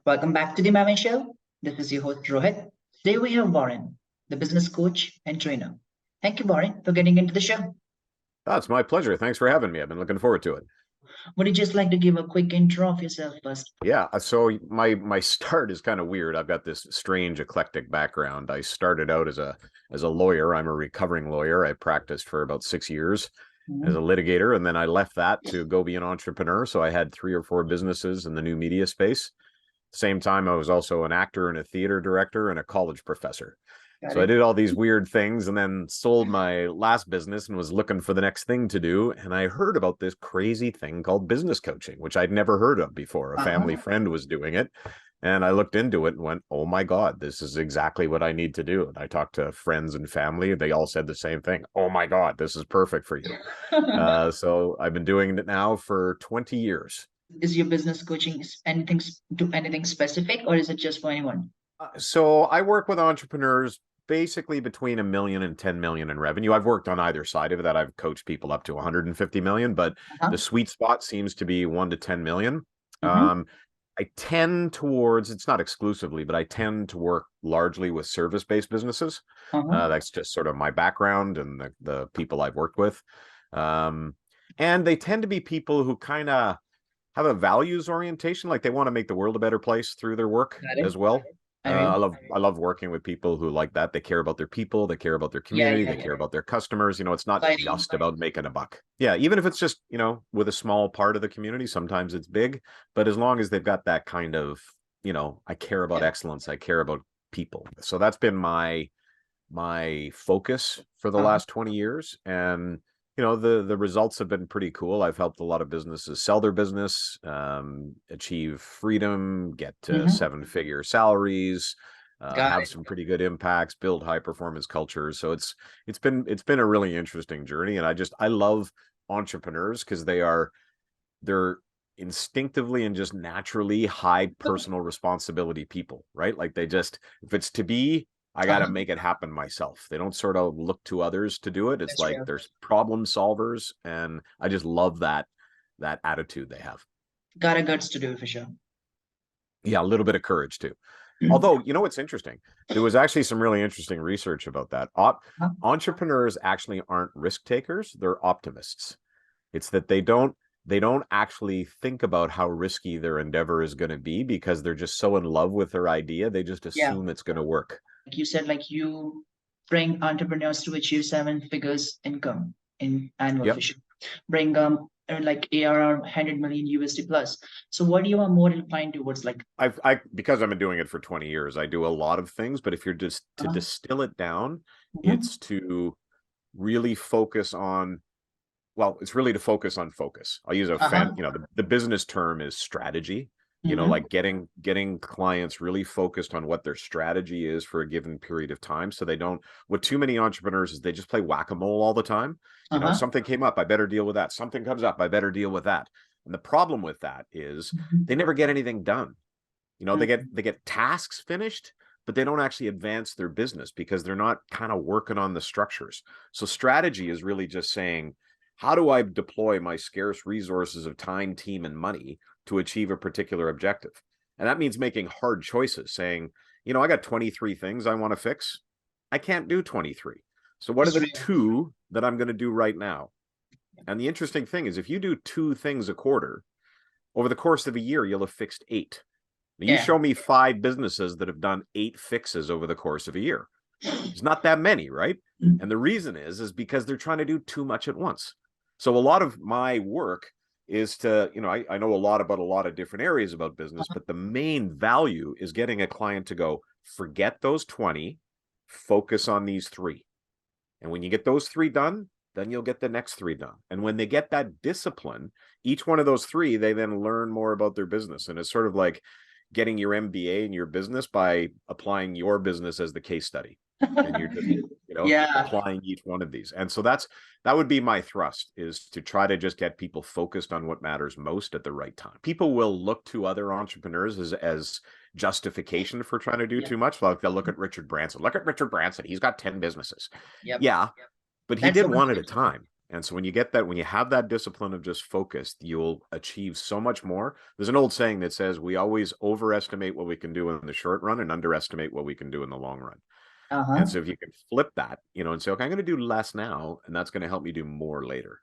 Welcome back to the Maven Show. This is your host Rohit. Today we have Warren, the business coach and trainer. Thank you, Warren, for getting into the show. Oh, it's my pleasure. Thanks for having me. I've been looking forward to it. Would you just like to give a quick intro of yourself first? Yeah, so my start is kind of weird. I've got this strange eclectic background. I started out as a lawyer. I'm a recovering lawyer. I practiced for about 6 years as a Mhm. litigator, and then I left that to go be an entrepreneur. So I had 3 or 4 businesses in the new media space. Same time, I was also an actor and a theater director and a college professor. Got So I it. did all these weird things and then sold my last business and was looking for the next thing to do. And I heard about this crazy thing called business coaching, which I'd never heard of before. A family Uh-huh. friend was doing it. And I looked into it and went, oh my God, this is exactly what I need to do. And I talked to friends and family. They all said the same thing. Oh my God, this is perfect for you. So I've been doing it now for 20 years. Is your business coaching anything specific, or is it just for anyone? So I work with entrepreneurs basically between 1 million and 10 million in revenue. I've worked on either side of that. I've coached people up to 150 million, but the Uh-huh. sweet spot seems to be 1 to 10 million. Mm-hmm. Um, I tend towards, it's not exclusively, but I tend to work largely with service-based businesses. Uh-huh. That's just sort of my background and the people I've worked with. Um, and they tend to be people who kind of have a values orientation, like they want to make the world a better place through their work Got it. as well. I mean, I love working with people who like that. They care about their people, they care about their yeah, community, yeah, they yeah. care about their customers. It's not Exciting. just about making a buck. Yeah, even if it's just, with a small part of the community, sometimes it's big, but as long as they've got that kind of, I care about Yeah. excellence, I care about people. So that's been my focus for the Uh-huh. last 20 years. And the results have been pretty cool. I've helped a lot of businesses sell their business, achieve freedom, get to Mm-hmm. 7-figure salaries, Got have it. some pretty good impacts, build high performance cultures. So it's been a really interesting journey. And I love entrepreneurs because they're instinctively and just naturally high personal responsibility people, right? Like if it's to be, I got to Uh-huh. make it happen myself. They don't sort of look to others to do it. It's That's like true. there's problem solvers, and I just love that attitude they have. Got a guts to do it for sure. Yeah, a little bit of courage too. Although, what's interesting? There was actually some really interesting research about that. Uh-huh. Entrepreneurs actually aren't risk takers, they're optimists. It's that they don't actually think about how risky their endeavor is going to be because they're just so in love with their idea. They just Yeah. assume it's going to work. Like you said, like you bring entrepreneurs to achieve seven figures income in annual for Yep. sure. Bring like ARR 100 million USD plus. So what you are more inclined towards, like Because I've been doing it for 20 years, I do a lot of things, but if you're just to uh, distill it down, mhm, it's to really focus on, well, it's really to focus on focus. I'll use uh-huh, the business term is strategy. mhm, Like getting clients really focused on what their strategy is for a given period of time. So they don't, what too many entrepreneurs is they just play whack-a-mole all the time. uh-huh, Something came up, I better deal with that. Something comes up, I better deal with that. And the problem with that is mhm, they never get anything done. They get mhm, they get tasks finished, but they don't actually advance their business because they're not kind of working on the structures. So strategy is really just saying, how do I deploy my scarce resources of time, team, and money to achieve a particular objective? And that means making hard choices, saying, I got 23 things I want to fix. I can't do 23. So what are that's the true. two that I'm going to do right now? And the interesting thing is if you do 2 things a quarter, over the course of a year, you'll have fixed 8. You Yeah. show me 5 businesses that have done 8 fixes over the course of a year. It's not that many, right? And the reason is because they're trying to do too much at once. So a lot of my work is to, I know a lot about a lot of different areas about business, but the main value is getting a client to go, forget those 20, focus on these 3. And when you get those 3 done, then you'll get the next 3 done. And when they get that discipline, each one of those 3, they then learn more about their business. And it's sort of like getting your MBA in your business by applying your business as the case study. And you're just, Yeah. applying each one of these. And so that would be my thrust, is to try to just get people focused on what matters most at the right time. People will look to other entrepreneurs as justification for trying to do Yeah. too much. Like they'll look at Richard Branson. Look at Richard Branson. He's got 10 businesses. Yep. Yeah, but he That's did what. one at a time. And so when you get that, when you have that discipline of just focused, you'll achieve so much more. There's an old saying that says we always overestimate what we can do in the short run and underestimate what we can do in the long run. And so if you can flip that, and say, okay, I'm going to do less now, and that's going to help me do more later.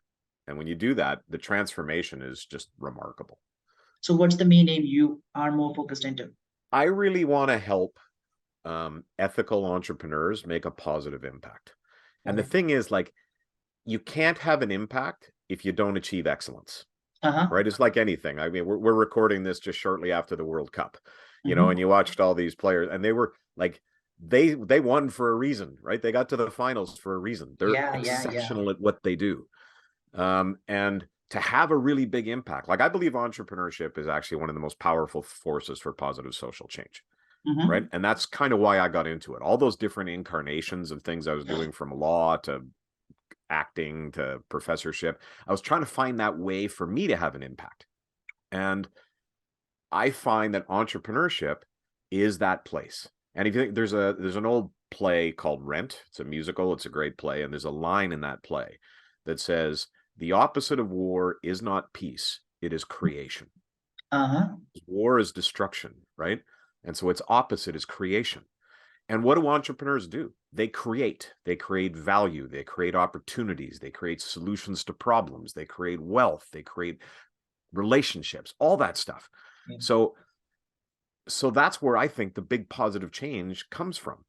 And when you do that, the transformation is just remarkable. So what's the main aim you are more focused into? I really want to help ethical entrepreneurs make a positive impact. And the thing is, like, you can't have an impact if you don't achieve excellence. Right? It's like anything. I mean, we're recording this just shortly after the World Cup, and you watched all these players, and they were like, they won for a reason, right? They got to the finals for a reason. They're exceptional at what they do. And to have a really big impact, like, I believe entrepreneurship is actually one of the most powerful forces for positive social change. Right. And that's kind of why I got into it. All those different incarnations of things I was doing, from law to acting to professorship, I was trying to find that way for me to have an impact. And I find that entrepreneurship is that place. And if you think, there's an old play called Rent. It's a musical. It's a great play. And there's a line in that play that says, the opposite of war is not peace. It is creation. War is destruction, right? And so its opposite is creation. And what do entrepreneurs do? They create value, they create opportunities, they create solutions to problems, they create wealth, they create relationships, all that stuff. So that's where I think the big positive change comes from.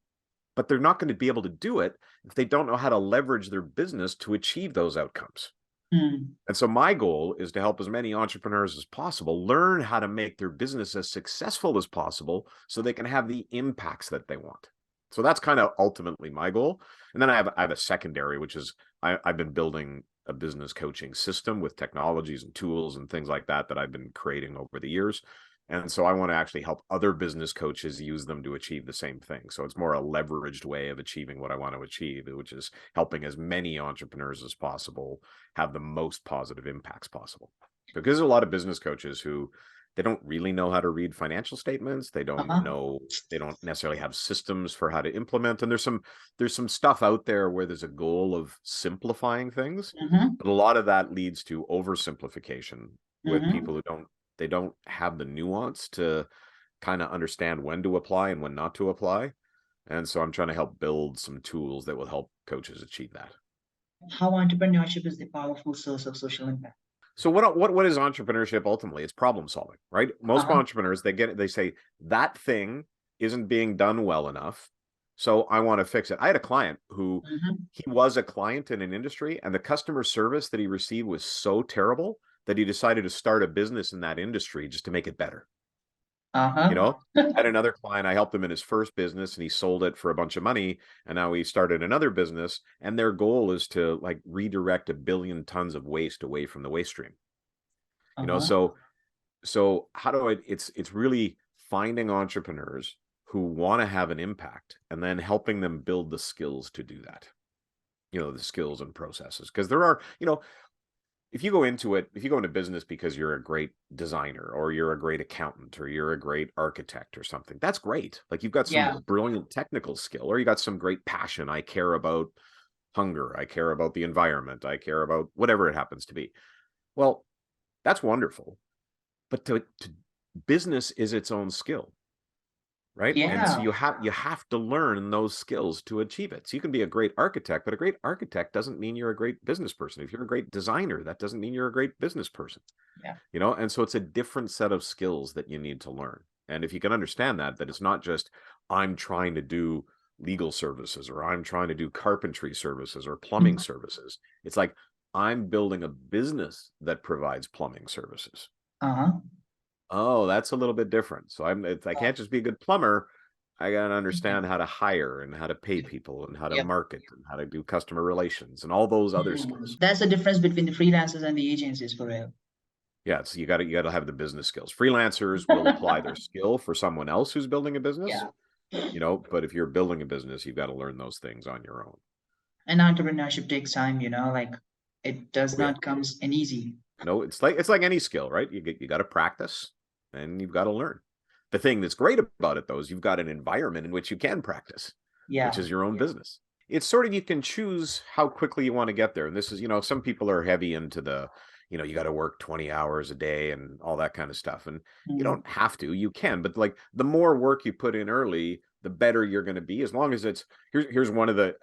But they're not going to be able to do it if they don't know how to leverage their business to achieve those outcomes. And so my goal is to help as many entrepreneurs as possible learn how to make their business as successful as possible so they can have the impacts that they want. So that's kind of ultimately my goal. And then I have a secondary, which is I've been building a business coaching system with technologies and tools and things like that I've been creating over the years. And so I want to actually help other business coaches use them to achieve the same thing. So it's more a leveraged way of achieving what I want to achieve, which is helping as many entrepreneurs as possible have the most positive impacts possible. Because there's a lot of business coaches who, they don't really know how to read financial statements. They don't know, they don't necessarily have systems for how to implement. And there's some stuff out there where there's a goal of simplifying things, but a lot of that leads to oversimplification with people who don't have the nuance to kind of understand when to apply and when not to apply. And so I'm trying to help build some tools that will help coaches achieve that. How entrepreneurship is the powerful source of social impact? So what is entrepreneurship ultimately? It's problem solving, right? Most entrepreneurs, they say that thing isn't being done well enough, so I want to fix it. I had a client who he was a client in an industry, and the customer service that he received was so terrible that he decided to start a business in that industry just to make it better. I had another client, I helped him in his first business, and he sold it for a bunch of money, and now he started another business, and their goal is to, like, redirect 1 billion tons of waste away from the waste stream. So how do it's really finding entrepreneurs who want to have an impact and then helping them build the skills to do that, the skills and processes. Because there are, if you go into business because you're a great designer or you're a great accountant or you're a great architect or something, that's great. Like, you've got some brilliant technical skill, or you got some great passion. I care about hunger. I care about the environment. I care about whatever it happens to be. Well, that's wonderful. But to business is its own skill. Right. And so you have to learn those skills to achieve it. So you can be a great architect, but a great architect doesn't mean you're a great business person. If you're a great designer, that doesn't mean you're a great business person. And so it's a different set of skills that you need to learn. And if you can understand that it's not just, I'm trying to do legal services, or I'm trying to do carpentry services or plumbing services. It's like, I'm building a business that provides plumbing services. Oh, that's a little bit different. So I can't just be a good plumber. I got to understand how to hire and how to pay people and how to market and how to do customer relations and all those other skills. That's the difference between the freelancers and the agencies, for real. Yeah, so you got to have the business skills. Freelancers will apply their skill for someone else who's building a business. But if you're building a business, you've got to learn those things on your own. And entrepreneurship takes time, like, it does not come in easy. No, it's like any skill, right? You got to practice. And you've got to learn. The thing that's great about it, though, is you've got an environment in which you can practice, which is your own business. it's sort of, you can choose how quickly you want to get there. And this is, some people are heavy into the, you got to work 20 hours a day and all that kind of stuff. And you don't have to, you can, but like the more work you put in early, the better you're going to be, as long as it's, here's one of the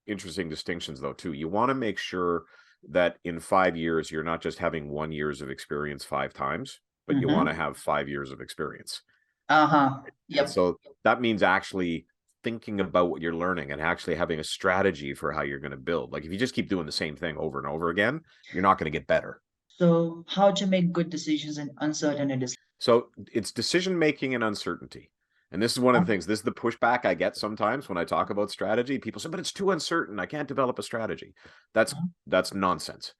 interesting distinctions though, too. You want to make sure that in 5 years, you're not just having 1 years of experience 5 times, but you want to have 5 years of experience. Yep. And so that means actually thinking about what you're learning and actually having a strategy for how you're going to build. Like if you just keep doing the same thing over and over again, you're not going to get better. So how to make good decisions in uncertainty? So it's decision-making and uncertainty. And this is one of the things, this is the pushback I get sometimes when I talk about strategy. People say, but it's too uncertain, I can't develop a strategy. That's nonsense.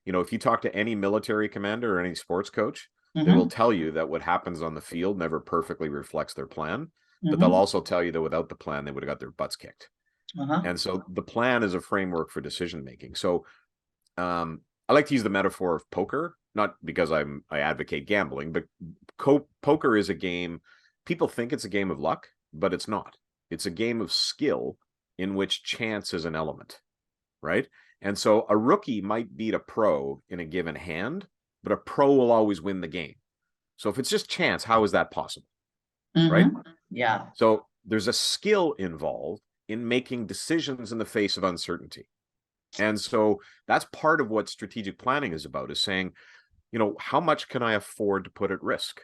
If you talk to any military commander or any sports coach, they will tell you that what happens on the field never perfectly reflects their plan, but they'll also tell you that without the plan, they would have got their butts kicked. And so the plan is a framework for decision-making. So I like to use the metaphor of poker, not because I advocate gambling, but poker is a game. People think it's a game of luck, but it's not. It's a game of skill in which chance is an element, right? And so a rookie might beat a pro in a given hand, but a pro will always win the game. So if it's just chance, how is that possible? Right? Yeah. So there's a skill involved in making decisions in the face of uncertainty. And so that's part of what strategic planning is about, is saying, how much can I afford to put at risk?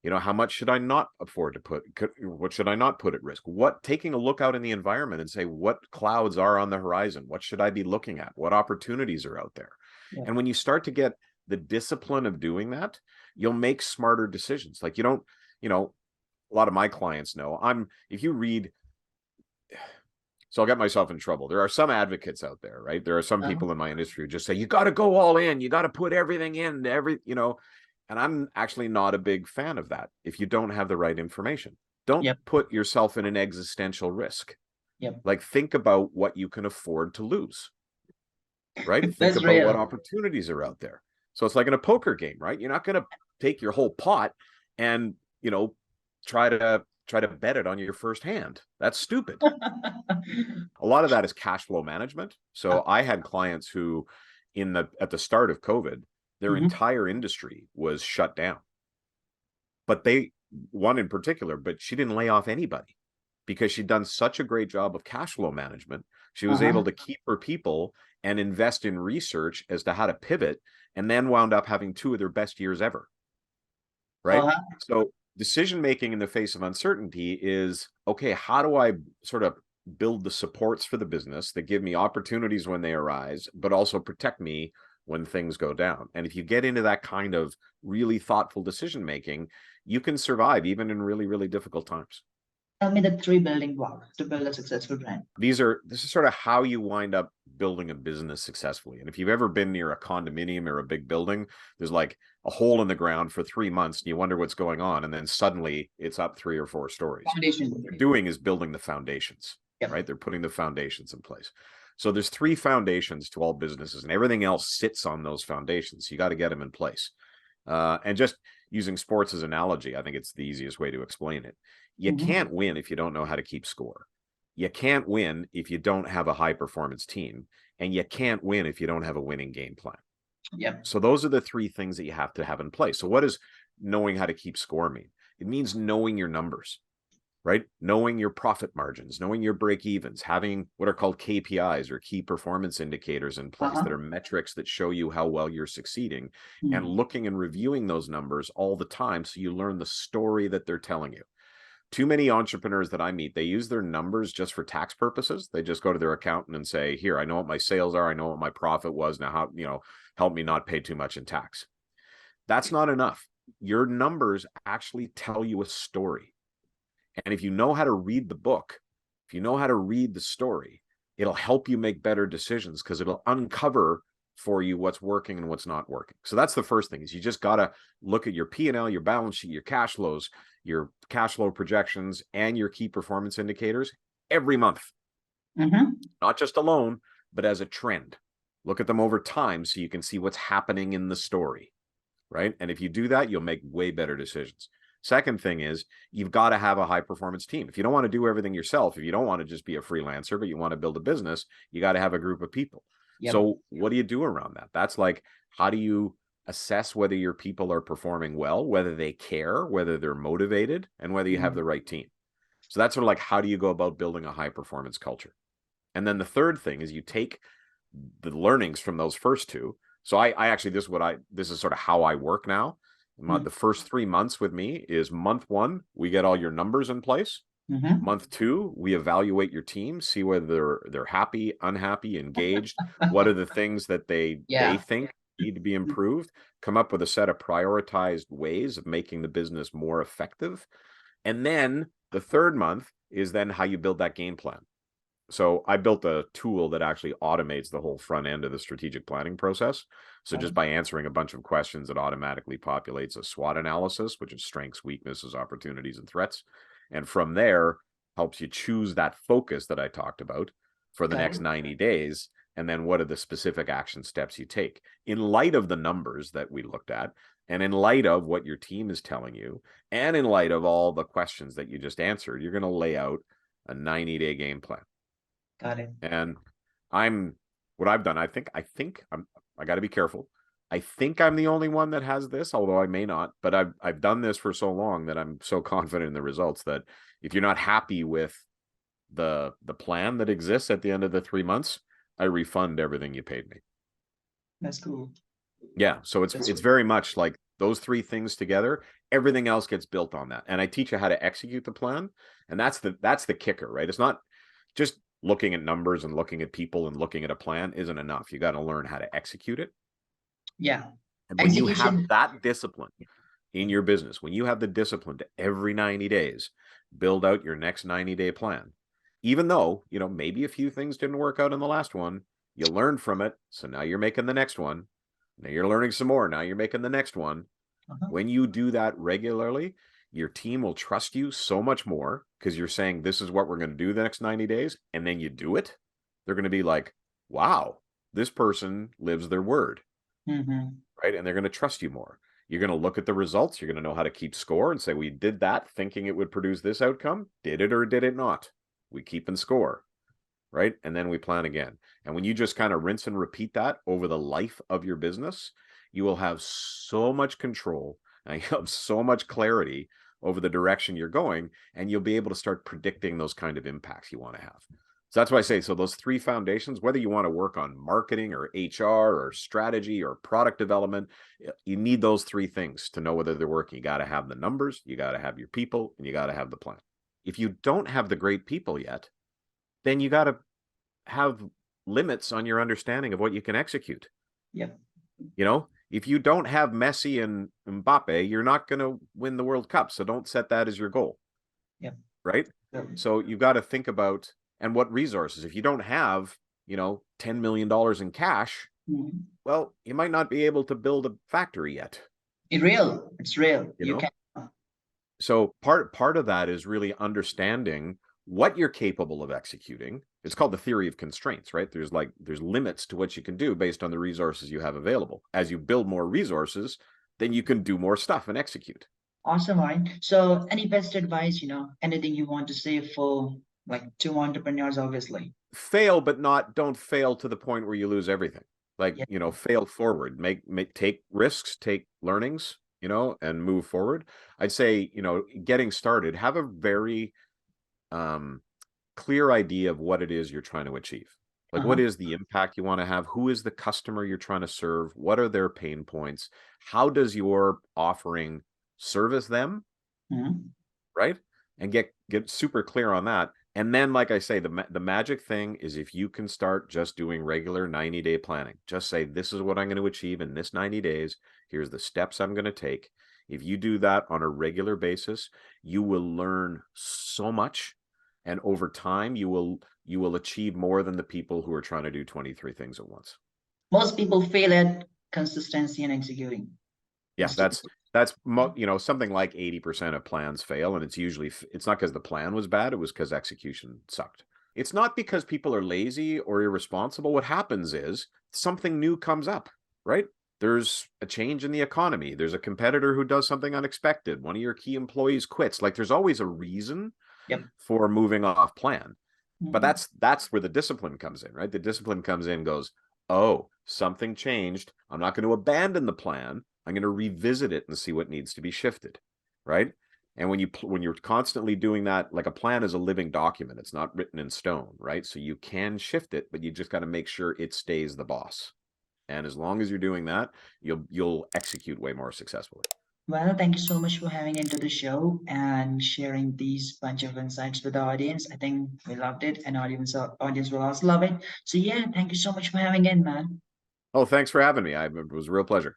How much should I not afford to what should I not put at risk? Taking a look out in the environment and say, what clouds are on the horizon? What should I be looking at? What opportunities are out there? Yeah. And when you start to get the discipline of doing that, you'll make smarter decisions. Like a lot of my clients know, if you read, so I'll get myself in trouble. There are some advocates out there, right? There are some people in my industry who just say, you got to go all in. You got to put everything in, and I'm actually not a big fan of that. If you don't have the right information, don't put yourself in an existential risk. Like think about what you can afford to lose, right? Think about what opportunities are out there. So it's like in a poker game, right? You're not going to take your whole pot and, try to bet it on your first hand. That's stupid. A lot of that is cash flow management. So I had clients who at the start of COVID, their entire industry was shut down. But one in particular, but she didn't lay off anybody because she'd done such a great job of cash flow management. She was able to keep her people and invest in research as to how to pivot, and then wound up having 2 of their best years ever. Right? So decision-making in the face of uncertainty is, okay, how do I sort of build the supports for the business that give me opportunities when they arise, but also protect me when things go down? And if you get into that kind of really thoughtful decision-making, you can survive even in really, really difficult times. Tell me the 3 building blocks to build a successful brand. This is sort of how you wind up building a business successfully. And if you've ever been near a condominium or a big building, there's like a hole in the ground for 3 months and you wonder what's going on. And then suddenly it's up 3 or 4 stories. What they're doing is building the foundations, right? They're putting the foundations in place. So there's 3 foundations to all businesses, and everything else sits on those foundations. So you got to get them in place. And just using sports as an analogy, I think it's the easiest way to explain it. You can't win if you don't know how to keep score. You can't win if you don't have a high performance team, and you can't win if you don't have a winning game plan. So those are the 3 things that you have to have in place. So what does knowing how to keep score mean? It means knowing your numbers, right? Knowing your profit margins, knowing your break evens, having what are called KPIs or key performance indicators in place that are metrics that show you how well you're succeeding, and looking and reviewing those numbers all the time so you learn the story that they're telling you. Too many entrepreneurs that I meet, they use their numbers just for tax purposes. They just go to their accountant and say, here, I know what my sales are. I know what my profit was. Now, how, help me not pay too much in tax. That's not enough. Your numbers actually tell you a story. And if you know how to read the book, if you know how to read the story, it'll help you make better decisions because it'll uncover for you what's working and what's not working. So that's the first thing, is you just got to look at your P&L, your balance sheet, your cash flows, your cash flow projections, and your key performance indicators every month. Not just alone, but as a trend. Look at them over time so you can see what's happening in the story, right? And if you do that, you'll make way better decisions. Second thing is you've got to have a high performance team. If you don't want to do everything yourself, if you don't want to just be a freelancer, but you want to build a business, you got to have a group of people. Yep. So what do you do around that? That's like, how do you assess whether your people are performing well, whether they care, whether they're motivated, and whether you have the right team? So that's sort of like, how do you go about building a high performance culture? And then the third thing is you take the learnings from those first two. So I actually, this is sort of how I work now. The first 3 months with me is month one, we get all your numbers in place. Month two, we evaluate your team, see whether they're happy, unhappy, engaged. What are the things that they think need to be improved? Come up with a set of prioritized ways of making the business more effective. And then the third month is then how you build that game plan. So I built a tool that actually automates the whole front end of the strategic planning process. So just by answering a bunch of questions, it automatically populates a SWOT analysis, which is strengths, weaknesses, opportunities, and threats. And from there, helps you choose that focus that I talked about for the next 90 days. And then what are the specific action steps you take in light of the numbers that we looked at, and in light of what your team is telling you, and in light of all the questions that you just answered, you're going to lay out a 90-day game plan. Got it. And what I've done, I got to be careful. I think I'm the only one that has this, although I may not, but I've done this for so long that I'm so confident in the results that if you're not happy with the plan that exists at the end of the 3 months, I refund everything you paid me. That's cool. Yeah. So it's very much like those three things together, everything else gets built on that. And I teach you how to execute the plan. And that's the kicker, right? It's not just looking at numbers and looking at people and looking at a plan isn't enough. You got to learn how to execute it. Yeah. And when you have that discipline in your business, when you have the discipline to every 90 days, build out your next 90-day plan, even though, maybe a few things didn't work out in the last one, you learn from it. So now you're making the next one. Now you're learning some more. Now you're making the next one. When you do that regularly, your team will trust you so much more because you're saying, this is what we're going to do the next 90 days. And then you do it. They're going to be like, wow, this person lives their word. Right. And they're going to trust you more. You're going to look at the results. You're going to know how to keep score and say, we did that thinking it would produce this outcome. Did it or did it not? We keep and score. Right. And then we plan again. And when you just kind of rinse and repeat that over the life of your business, you will have so much control and you have so much clarity over the direction you're going, and you'll be able to start predicting those kind of impacts you want to have. So that's why I say, so those three foundations, whether you want to work on marketing or HR or strategy or product development, you need those three things to know whether they're working. You got to have the numbers, you got to have your people, and you got to have the plan. If you don't have the great people yet, then you got to have limits on your understanding of what you can execute. Yep. If you don't have Messi and Mbappe, you're not going to win the World Cup. So don't set that as your goal. Yep. Right. Yep. So you've got to think about, and what resources. If you don't have, $10 million in cash, well, you might not be able to build a factory yet. It's real. You can. So part of that is really understanding what you're capable of executing. It's called the theory of constraints, right? There's limits to what you can do based on the resources you have available. As you build more resources, then you can do more stuff and execute. Awesome, Warren. So any best advice, anything you want to say for to entrepreneurs, obviously? Fail, but don't fail to the point where you lose everything. Fail forward, take risks, take learnings, and move forward. I'd say, getting started, have a very clear idea of what it is you're trying to achieve. What is the impact you want to have? Who is the customer you're trying to serve? What are their pain points? How does your offering service them? Right? And get super clear on that. And then, like I say, the magic thing is if you can start just doing regular 90-day planning, just say, this is what I'm going to achieve in this 90 days. Here's the steps I'm going to take. If you do that on a regular basis, you will learn so much. And over time, you will achieve more than the people who are trying to do 23 things at once. Most people fail at consistency and executing. Yeah, that's something like 80% of plans fail, and it's not because the plan was bad, it was because execution sucked. It's not because people are lazy or irresponsible. What happens is something new comes up, right? there's a change in the economy. There's a competitor who does something unexpected. One of your key employees quits. Like there's always a reason for moving off plan. But that's where the discipline comes in, right? The discipline comes in, goes, oh, something changed. I'm not going to abandon the plan. I'm going to revisit it and see what needs to be shifted, right? And when you're constantly doing that, like a plan is a living document. It's not written in stone, right? So you can shift it, but you just got to make sure it stays the boss. And as long as you're doing that, you'll execute way more successfully. Well, thank you so much for having into the show and sharing these bunch of insights with the audience. I think we loved it, and audience will also love it. So yeah, thank you so much for having in, man. Oh, thanks for having me. It was a real pleasure.